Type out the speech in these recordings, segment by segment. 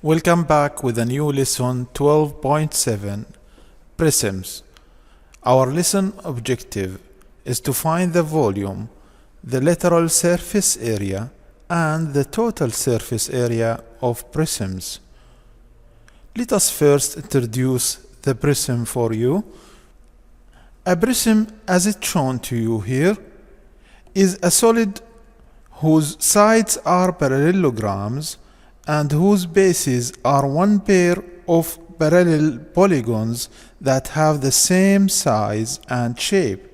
Welcome back with a new lesson 12.7 Prisms. Our lesson objective is to find the volume, the lateral surface area, and the total surface area of prisms. Let us first introduce the prism for you. A prism, as it's shown to you here, is a solid whose sides are parallelograms and whose bases are one pair of parallel polygons that have the same size and shape.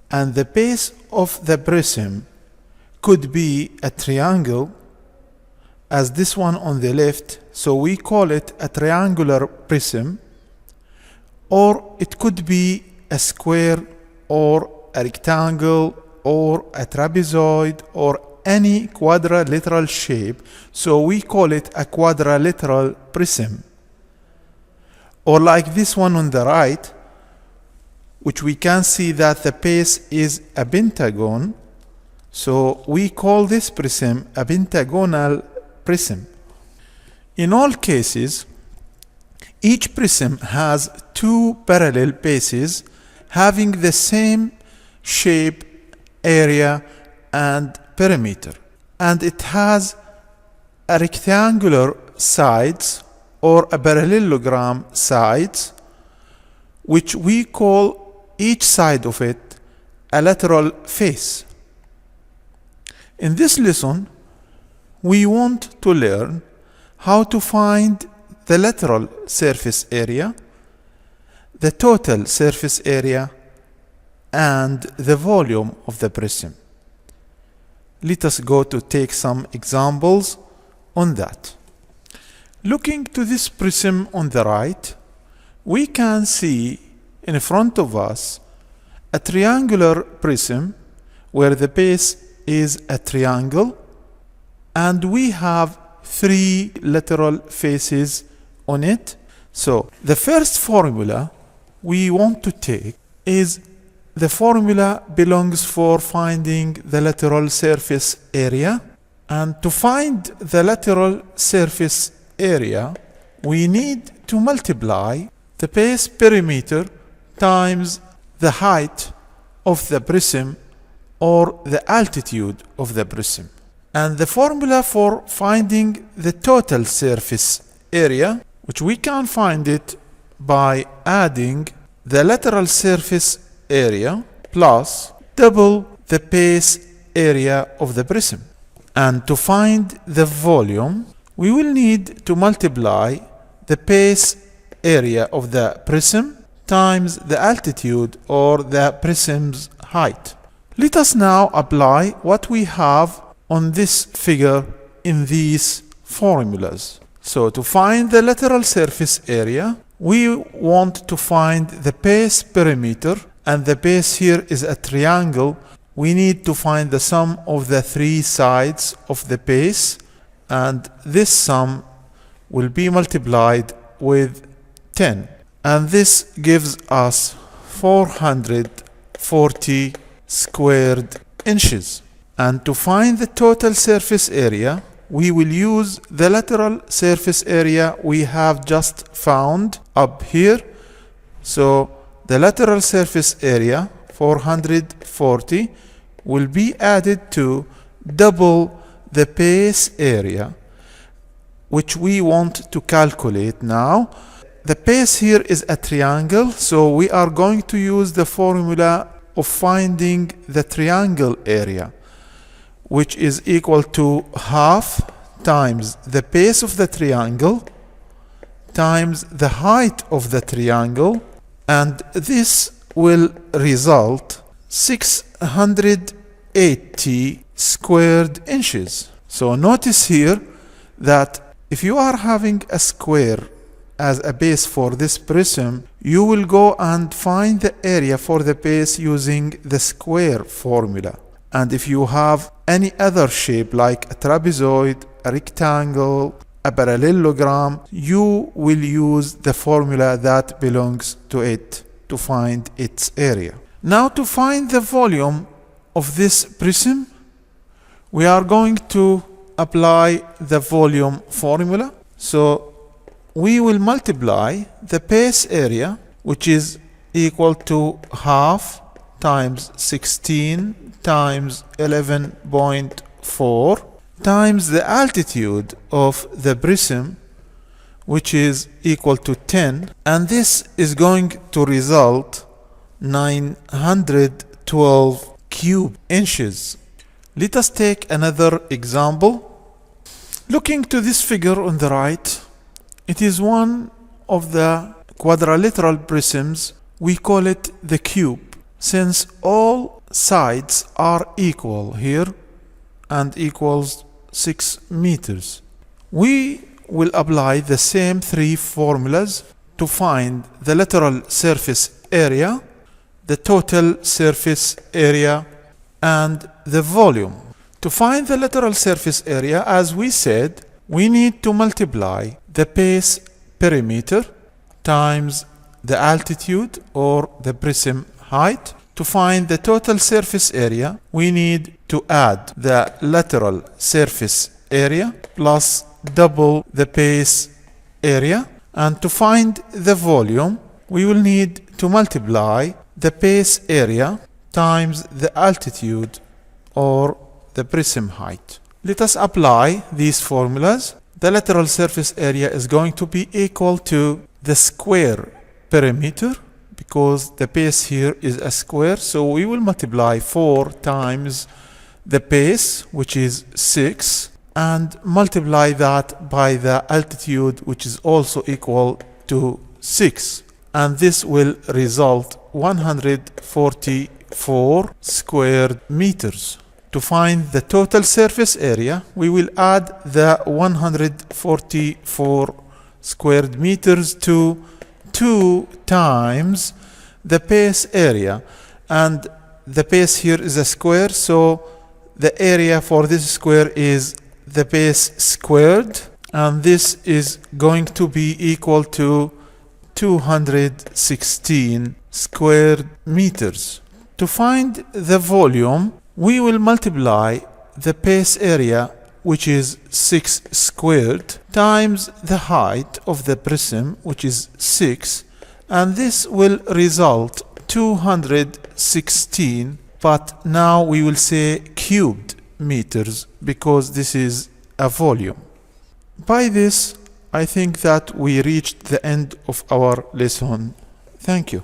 And the base of the prism could be a triangle, as this one on the left, so we call it a triangular prism, or it could be a square or a rectangle or a trapezoid or any quadrilateral shape, so we call it a quadrilateral prism. Or like this one on the right, which we can see that the base is a pentagon, so we call this prism a pentagonal prism. In all cases, each prism has two parallel bases having the same shape, area, and perimeter, and it has a rectangular sides or a parallelogram sides, which we call each side of it a lateral face. In this lesson, we want to learn how to find the lateral surface area, the total surface area, and the volume of the prism. Let us go to take some examples on that. Looking to this prism on the right, we can see in front of us a triangular prism where the base is a triangle, and we have three lateral faces on it. So the first formula we want to take is the formula belongs for finding the lateral surface area. And to find the lateral surface area, we need to multiply the base perimeter times the height of the prism or the altitude of the prism. And the formula for finding the total surface area, which we can find it by adding the lateral surface area plus double the base area of the prism. And to find the volume, we will need to multiply the base area of the prism times the altitude or the prism's height. Let us now apply what we have on this figure in these formulas. So to find the lateral surface area, we want to find the base perimeter, and the base here is a triangle. We need to find the sum of the three sides of the base, and this sum will be multiplied with 10, and this gives us 440 squared inches. And to find the total surface area, we will use the lateral surface area we have just found up here. So the lateral surface area, 440, will be added to double the base area, which we want to calculate now. The base here is a triangle, so we are going to use the formula of finding the triangle area, which is equal to half times the base of the triangle times the height of the triangle, and this will result 680 squared inches. So notice here that if you are having a square as a base for this prism, you will go and find the area for the base using the square formula. And if you have any other shape like a trapezoid, a rectangle, a parallelogram, you will use the formula that belongs to it to find its area. Now to find the volume of this prism, we are going to apply the volume formula. So we will multiply the base area, which is equal to half times 16 times 11.4 times the altitude of the prism, which is equal to 10, and this is going to result 912 cube inches. Let us take another example. Looking to this figure on the right, it is one of the quadrilateral prisms. We call it the cube, since all sides are equal here and equals 6 meters. We will apply the same three formulas to find the lateral surface area, the total surface area, and the volume. To find the lateral surface area, as we said, we need to multiply the base perimeter times the altitude or the prism height. To find the total surface area, we need to add the lateral surface area plus double the base area. And to find the volume, we will need to multiply the base area times the altitude or the prism height. Let us apply these formulas. The lateral surface area is going to be equal to the square perimeter, because the base here is a square, so we will multiply 4 times the base, which is 6, and multiply that by the altitude, which is also equal to 6, and this will result 144 square meters. To find the total surface area, we will add the 144 square meters to 2 times the base area, and the base here is a square, so the area for this square is the base squared, and this is going to be equal to 216 square meters. To find the volume, we will multiply the base area, which is 6 squared, times the height of the prism, which is 6, and this will result 216, but now we will say cubed meters because this is a volume. By this, I think that we reached the end of our lesson. Thank you.